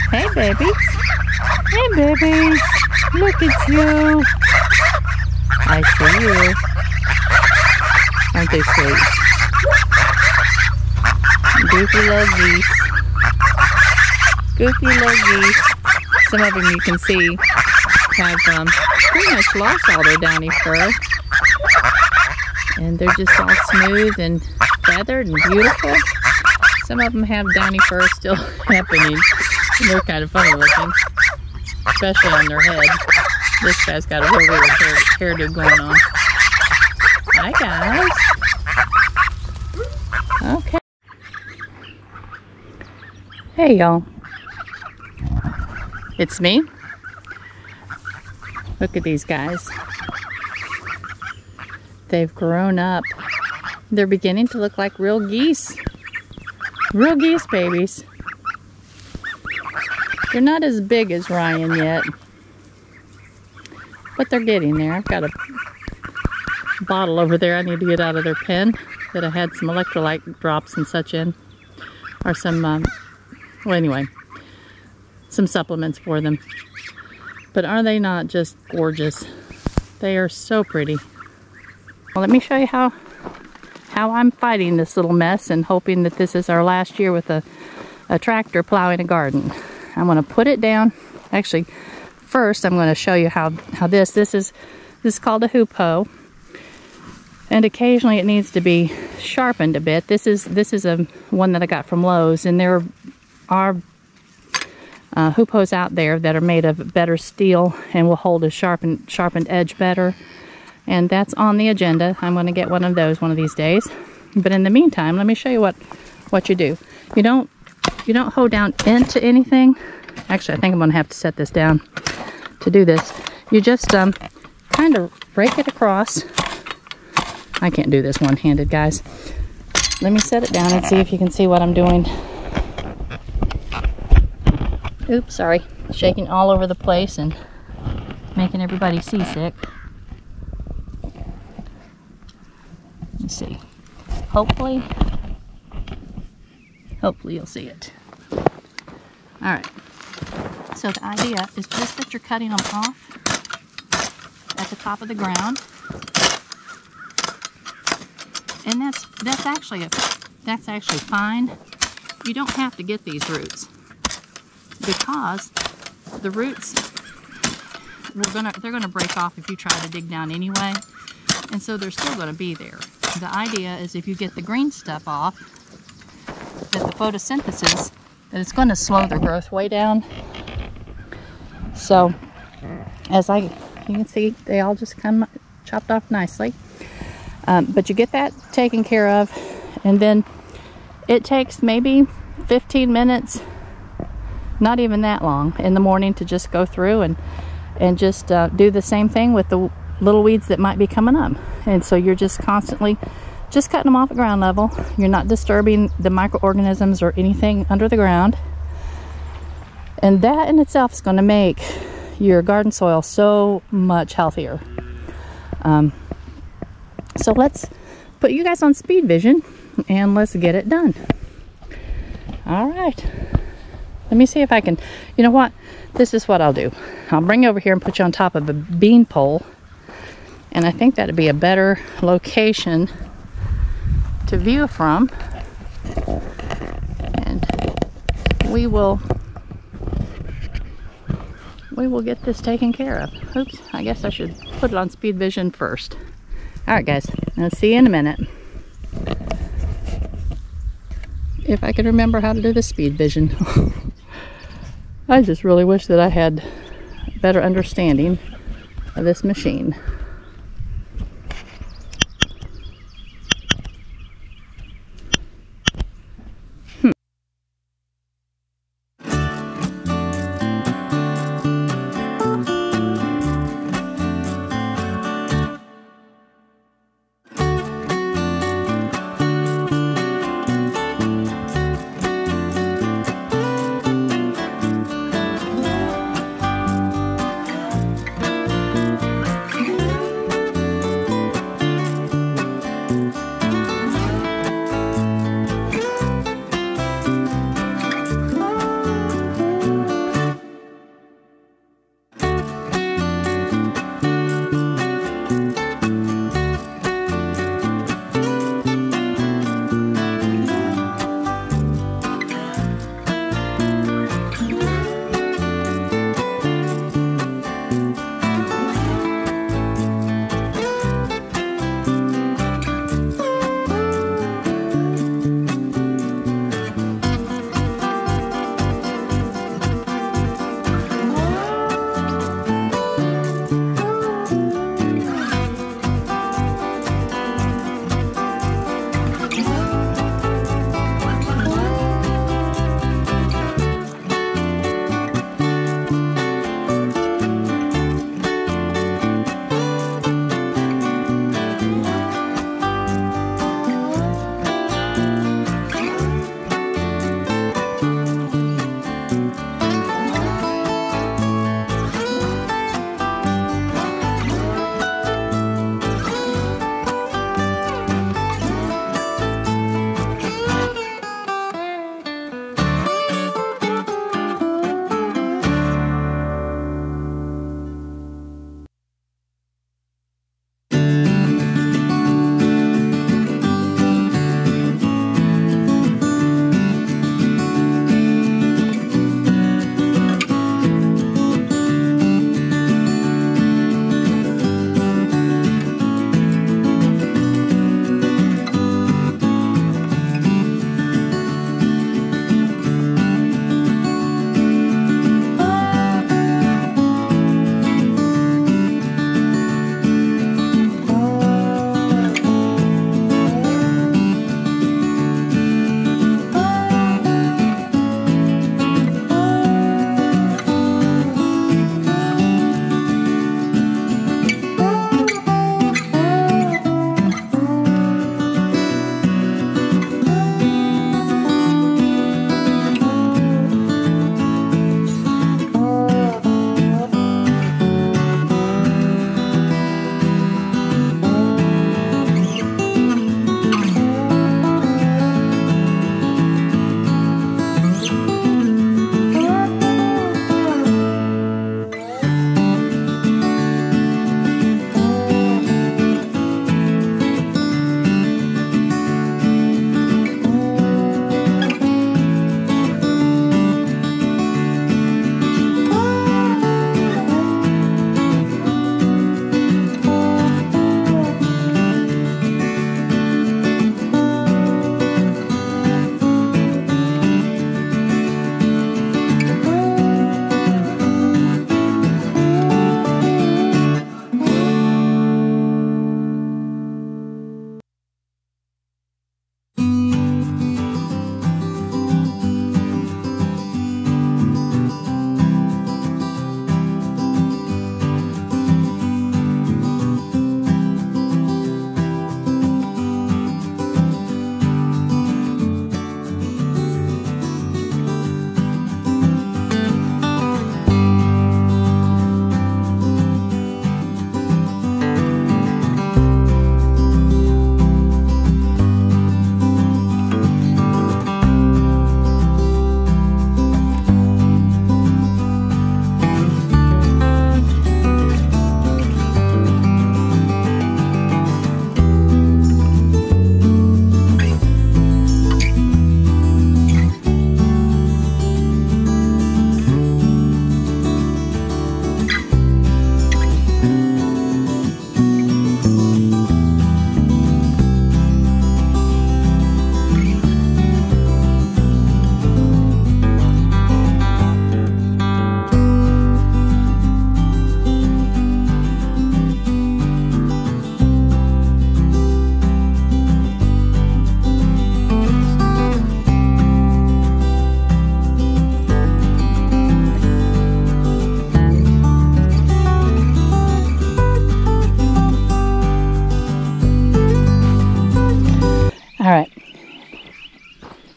Hey, babies. Hey, babies. Look at you. I see you. Aren't they sweet? Goofy little geese. Goofy little geese. Some of them you can see have pretty much lost all their downy fur. And they're just all smooth and feathered and beautiful. Some of them have downy fur still happening. And they're kind of funny looking, especially on their head. This guy's got a real weird hairdo going on. Hi guys. Okay. Hey y'all. It's me. Look at these guys. They've grown up. They're beginning to look like real geese. Real geese babies. They're not as big as Ryan yet, but they're getting there. I've got a bottle over there I need to get out of their pen that I had some electrolyte drops and such in, or some, well anyway, some supplements for them. But are they not just gorgeous? They are so pretty. Well, let me show you how I'm fighting this little mess and hoping that this is our last year with a tractor plowing a garden. I'm going to put it down. Actually, first I'm going to show you how this is called a hoop hoe, and occasionally it needs to be sharpened a bit. This is a one that I got from Lowe's, and there are hoop hoes out there that are made of better steel and will hold a sharpened edge better, and that's on the agenda. I'm going to get one of those one of these days. But in the meantime, let me show you what you do. You don't hoe down into anything. Actually, I think I'm going to have to set this down to do this. You just kind of break it across. I can't do this one-handed, guys. Let me set it down and see if you can see what I'm doing. Oops, sorry. Shaking all over the place and making everybody seasick. Let's see. Hopefully you'll see it. Alright, so the idea is just that you're cutting them off at the top of the ground, and that's actually fine. You don't have to get these roots, because the roots they're gonna break off if you try to dig down anyway, and so they're still gonna be there. The idea is if you get the green stuff off, that the photosynthesis, that it's going to slow their growth way down. So you can see, they all just kind of chopped off nicely. But you get that taken care of, and then it takes maybe 15 minutes, not even that long, in the morning to just go through and just do the same thing with the little weeds that might be coming up. And so you're just constantly just cutting them off at ground level. You're not disturbing the microorganisms or anything under the ground. And that in itself is going to make your garden soil so much healthier. So let's put you guys on speed vision and let's get it done. All right. Let me see if I can, you know what? This is what I'll do. I'll bring you over here and put you on top of a bean pole. And I think that'd be a better location to view from, and we will get this taken care of. Oops, I guess I should put it on speed vision first. Alright guys, I'll see you in a minute. If I can remember how to do the speed vision. I just really wish that I had a better understanding of this machine.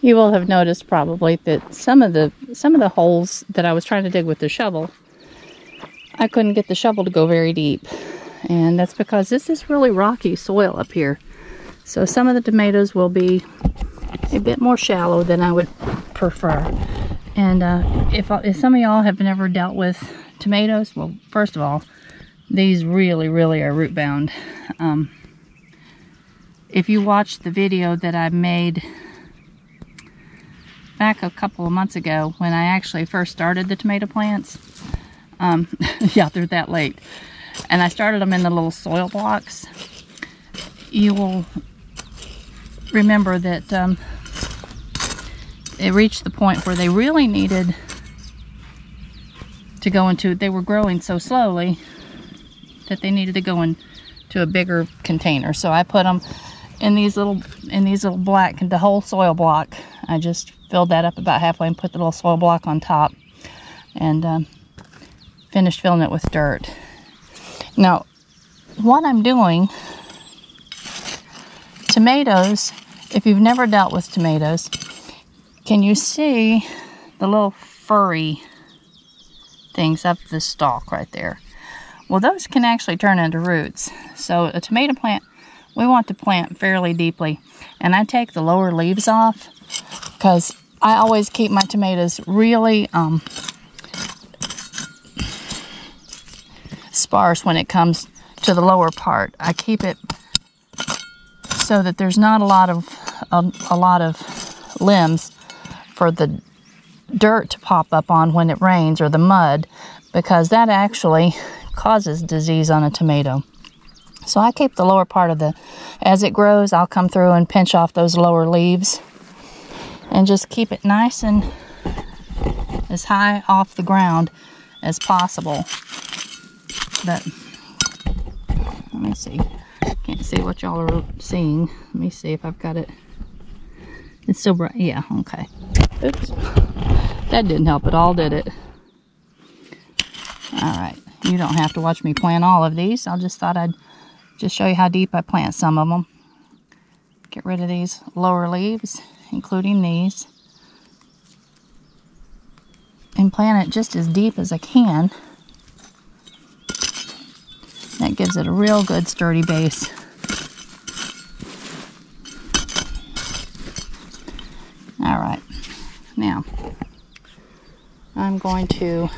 You will have noticed probably that some of the holes that I was trying to dig with the shovel, I couldn't get the shovel to go very deep. And that's because this is really rocky soil up here. So some of the tomatoes will be a bit more shallow than I would prefer. And if some of y'all have never dealt with tomatoes, well, first of all, these really are root bound. If you watched the video that I made back a couple of months ago when I actually first started the tomato plants, yeah, they're that late, and I started them in the little soil blocks, you will remember that it reached the point where they really needed to go into, they were growing so slowly that they needed to go into a bigger container. So I put them in these little black, the whole soil block. I just filled that up about halfway and put the little soil block on top, and finished filling it with dirt. Now, what I'm doing, tomatoes, if you've never dealt with tomatoes, can you see the little furry things up the stalk right there? Well, those can actually turn into roots. So a tomato plant, we want to plant fairly deeply. And I take the lower leaves off because I always keep my tomatoes really sparse when it comes to the lower part. I keep it so that there's not a lot of limbs for the dirt to pop up on when it rains, or the mud, because that actually causes disease on a tomato. So I keep the lower part of the, as it grows, I'll come through and pinch off those lower leaves and just keep it nice and as high off the ground as possible. But let me see, can't see what y'all are seeing. Let me see if I've got it. It's still bright. Yeah, okay. Oops, that didn't help at all, did it? All right, you don't have to watch me plant all of these. I just thought I'd just show you how deep I plant some of them. Get rid of these lower leaves, including these, and plant it just as deep as I can. That gives it a real good sturdy base. All right, now I'm going to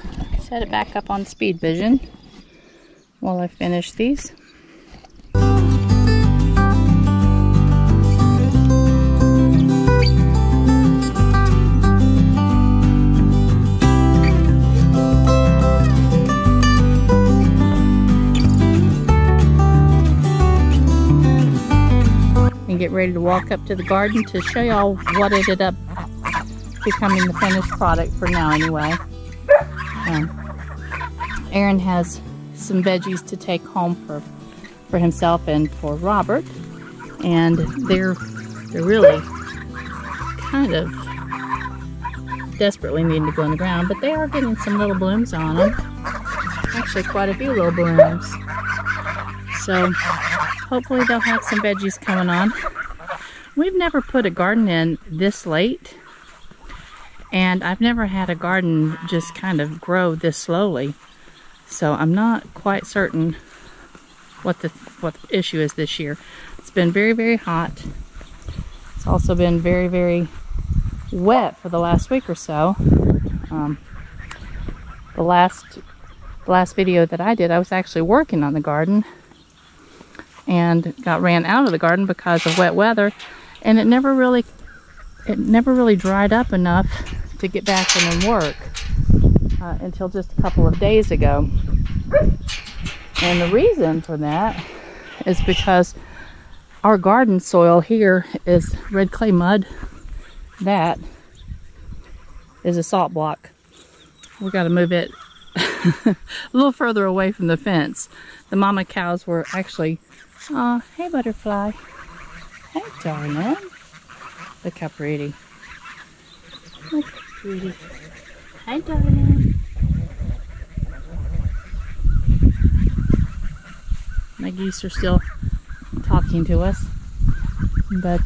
set it back up on speed vision while I finish these. And get ready to walk up to the garden to show y'all what ended up becoming the finished product for now anyway. Aaron has some veggies to take home for himself and for Robert, and they're really kind of desperately needing to go in the ground, but they are getting some little blooms on them. Actually quite a few little blooms. So hopefully they'll have some veggies coming on. We've never put a garden in this late, and I've never had a garden just kind of grow this slowly. So I'm not quite certain what the issue is this year. It's been very hot. It's also been very wet for the last week or so. The last video that I did, I was actually working on the garden and ran out of the garden because of wet weather, and it never really dried up enough to get back in and work until just a couple of days ago. And the reason for that is because our garden soil here is red clay mud. That is a salt block. We got to move it a little further away from the fence. The mama cows were actually, oh, hey butterfly. Hey darling. Look how pretty. Look how pretty. Hi darling. My geese are still talking to us, but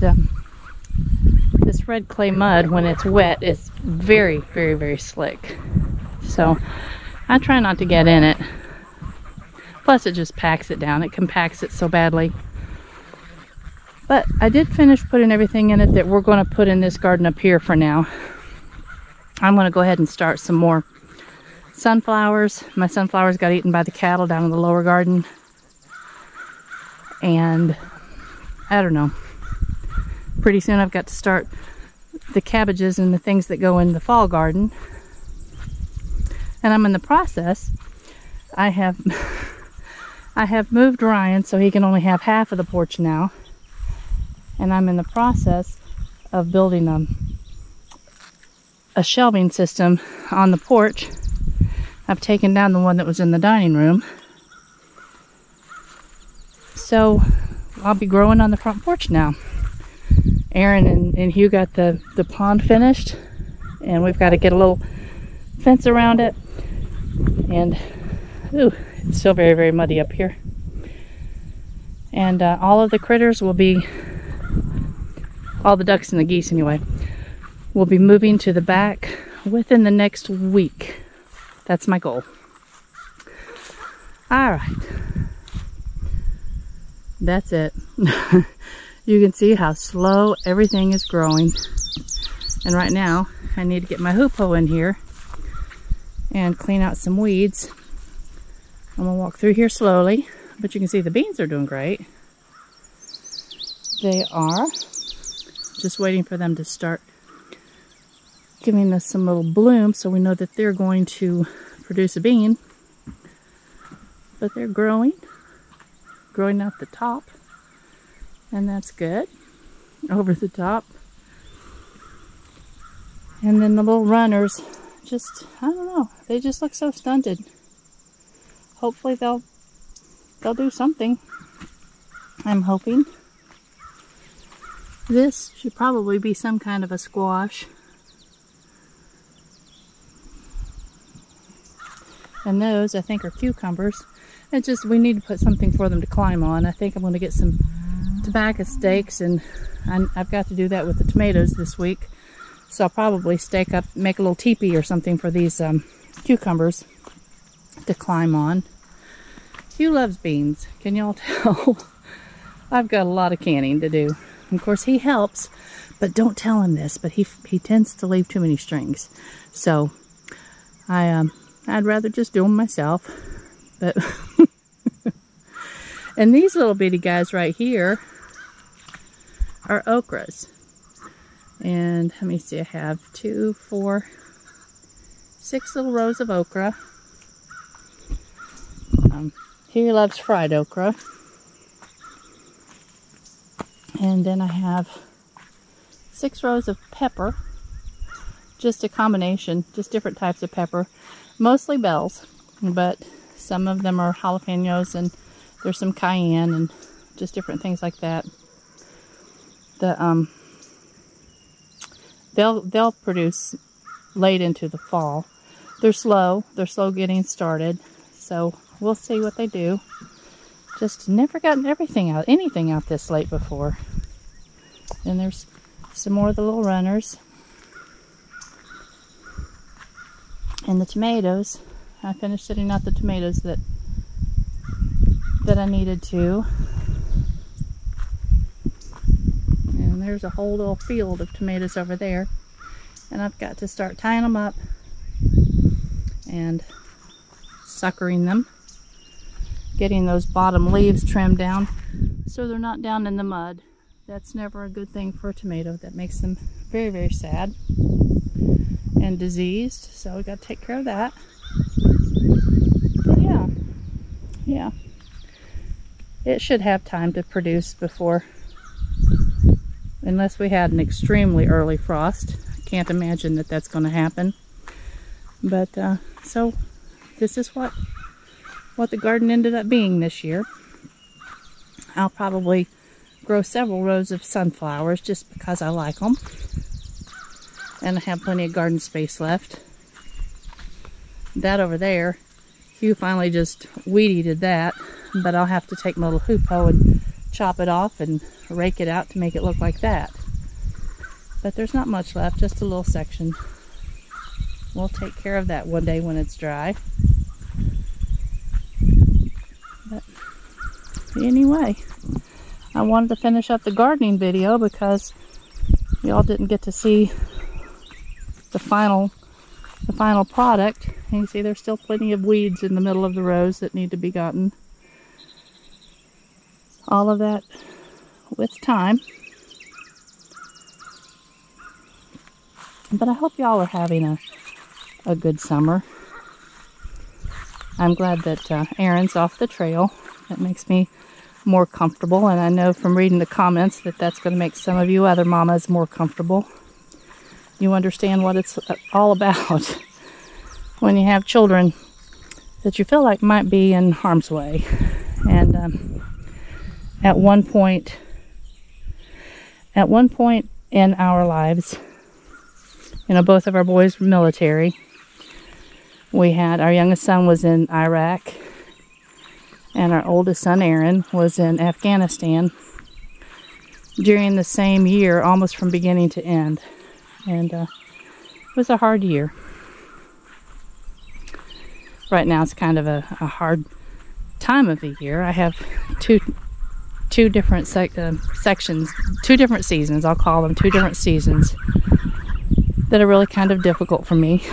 this red clay mud, when it's wet, is very, very, very slick. So I try not to get in it. Plus it just packs it down. It compacts it so badly. But I did finish putting everything in it that we're going to put in this garden up here for now. I'm going to go ahead and start some more sunflowers. My sunflowers got eaten by the cattle down in the lower garden. And I don't know. Pretty soon I've got to start the cabbages and the things that go in the fall garden. And I'm in the process. I have moved Ryan so he can only have half of the porch now. And I'm in the process of building a shelving system on the porch. I've taken down the one that was in the dining room. So I'll be growing on the front porch now. Aaron and Hugh got the pond finished, and we've got to get a little fence around it. And ooh, it's still very, very muddy up here. And all of the critters will be, all the ducks and the geese anyway, will be moving to the back within the next week. That's my goal. All right. That's it. You can see how slow everything is growing. And right now, I need to get my hoop hoe in here and clean out some weeds. I'm gonna walk through here slowly, but you can see the beans are doing great. They are. Just waiting for them to start giving us some little bloom so we know that they're going to produce a bean. But they're growing out the top, and that's good. Over the top. And then the little runners, just, I don't know, they just look so stunted. Hopefully they'll do something. I'm hoping. This should probably be some kind of a squash. And those, I think, are cucumbers. It's just, we need to put something for them to climb on. I think I'm going to get some tobacco stakes, and I've got to do that with the tomatoes this week. So I'll probably stake up, make a little teepee or something for these cucumbers to climb on. Hugh loves beans. Can y'all tell? I've got a lot of canning to do. Of course, he helps, but don't tell him this, but he tends to leave too many strings. So I'd rather just do them myself. But and these little bitty guys right here are okras. And let me see, I have 2, 4, 6 little rows of okra. He loves fried okra. And then I have 6 rows of pepper. Just a combination, just different types of pepper. Mostly bells, but some of them are jalapenos, and there's some cayenne and just different things like that. They'll produce late into the fall. They're slow getting started, so we'll see what they do. Just never gotten anything out this late before. And there's some more of the little runners. And the tomatoes, I finished setting out the tomatoes that I needed to. And there's a whole little field of tomatoes over there. And I've got to start tying them up and suckering them. Getting those bottom leaves trimmed down so they're not down in the mud. That's never a good thing for a tomato. That makes them very, very sad and diseased. So we got to take care of that. But yeah. It should have time to produce before, unless we had an extremely early frost. I can't imagine that that's going to happen. But so this is what the garden ended up being this year. I'll probably grow several rows of sunflowers just because I like them. And I have plenty of garden space left. That over there, Hugh finally just weed-eated that, but I'll have to take my little hoop hoe and chop it off and rake it out to make it look like that. but there's not much left, just a little section. We'll take care of that one day when it's dry. But anyway, I wanted to finish up the gardening video because y'all didn't get to see the final product. And you see there's still plenty of weeds in the middle of the rows that need to be gotten. All of that with time. But I hope y'all are having a good summer. I'm glad that Aaron's off the trail. That makes me more comfortable, and I know from reading the comments that that's going to make some of you other mamas more comfortable. You understand what it's all about when you have children that you feel like might be in harm's way. And at one point in our lives, you know, both of our boys were military. We had, our youngest son was in Iraq, and our oldest son, Aaron, was in Afghanistan during the same year, almost from beginning to end. And it was a hard year. Right now it's kind of a hard time of the year. I have two different sections, 2 different seasons, I'll call them 2 different seasons, that are really kind of difficult for me.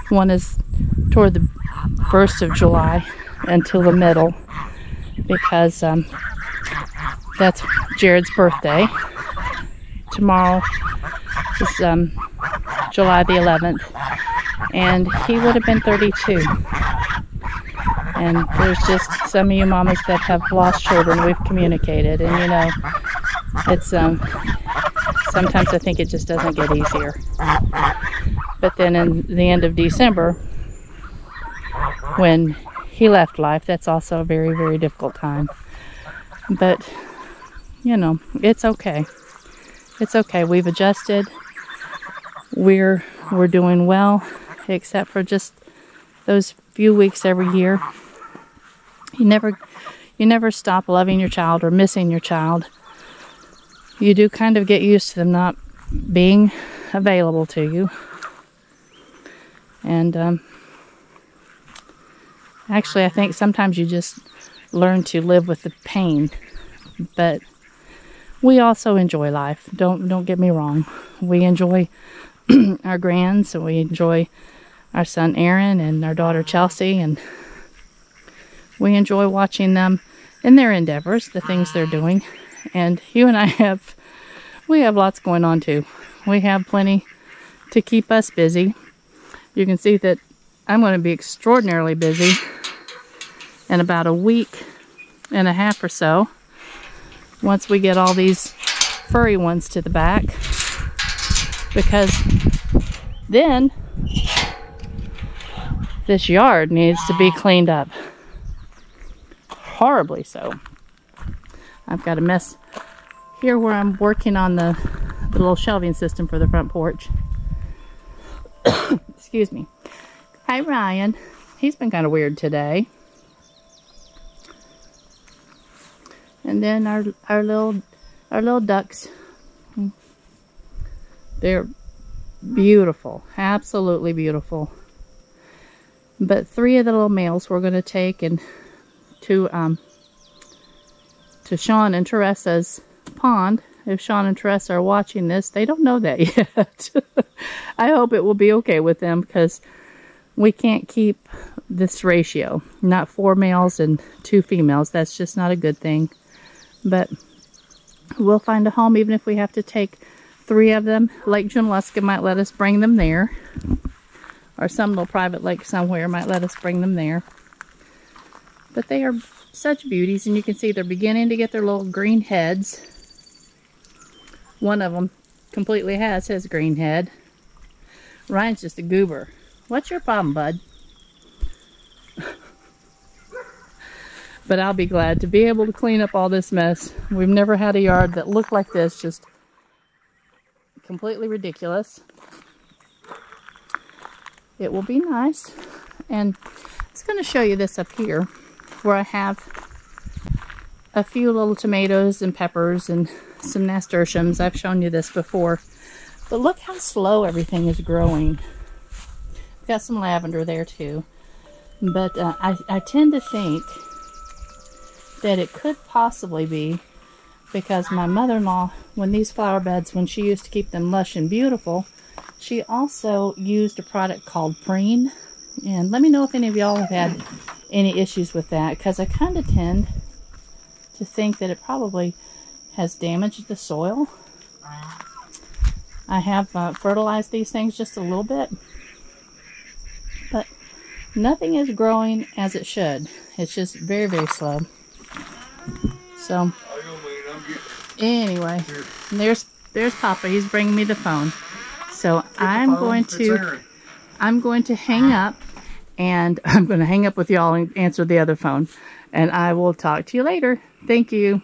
One is toward the 1st of July until the middle, because that's Jared's birthday. Tomorrow is July the 11th, and he would have been 32. And there's just some of you mamas that have lost children. We've communicated, and you know, it's sometimes I think it just doesn't get easier. But then in the end of December, when he left life, that's also a very, very difficult time. But, you know, it's okay. It's okay. We've adjusted. We're doing well, except for just those few weeks every year. You never stop loving your child or missing your child. You do kind of get used to them not being available to you. And actually, I think sometimes you just learn to live with the pain. But we also enjoy life. Don't get me wrong. We enjoy our grands, and we enjoy our son Aaron and our daughter Chelsea, and we enjoy watching them in their endeavors, the things they're doing. And you and I we have lots going on too. We have plenty to keep us busy. You can see that I'm going to be extraordinarily busy in about a week and a half or so, once we get all these furry ones to the back, because then this yard needs to be cleaned up. Horribly so. I've got a mess here where I'm working on the little shelving system for the front porch. Excuse me. Hi, Ryan. He's been kind of weird today. And then our little ducks. They're beautiful, absolutely beautiful. But 3 of the little males we're going to take and to Sean and Teresa's pond. If Sean and Teresa are watching this, they don't know that yet. I hope it will be okay with them, because we can't keep this ratio. Not 4 males and 2 females. That's just not a good thing. But we'll find a home, even if we have to take 3 of them. Lake Junaluska might let us bring them there. Or some little private lake somewhere might let us bring them there. But they are such beauties, and you can see they're beginning to get their little green heads. One of them completely has his green head. Ryan's just a goober. What's your problem, bud? But I'll be glad to be able to clean up all this mess. We've never had a yard that looked like this, just completely ridiculous. It will be nice. And I was going to show you this up here, where I have a few little tomatoes and peppers and some nasturtiums. I've shown you this before. But look how slow everything is growing. Got some lavender there too. But I tend to think that it could possibly be because my mother-in-law, when these flower beds, when she used to keep them lush and beautiful, she also used a product called Preen. And let me know if any of y'all have had any issues with that, because I kind of tend to think that it probably has damaged the soil. I have fertilized these things just a little bit, but nothing is growing as it should. It's just very, very slow. So anyway, there's Papa. He's bringing me the phone. So I'm going to hang up, and I'm going to hang up with y'all and answer the other phone, and I will talk to you later. Thank you.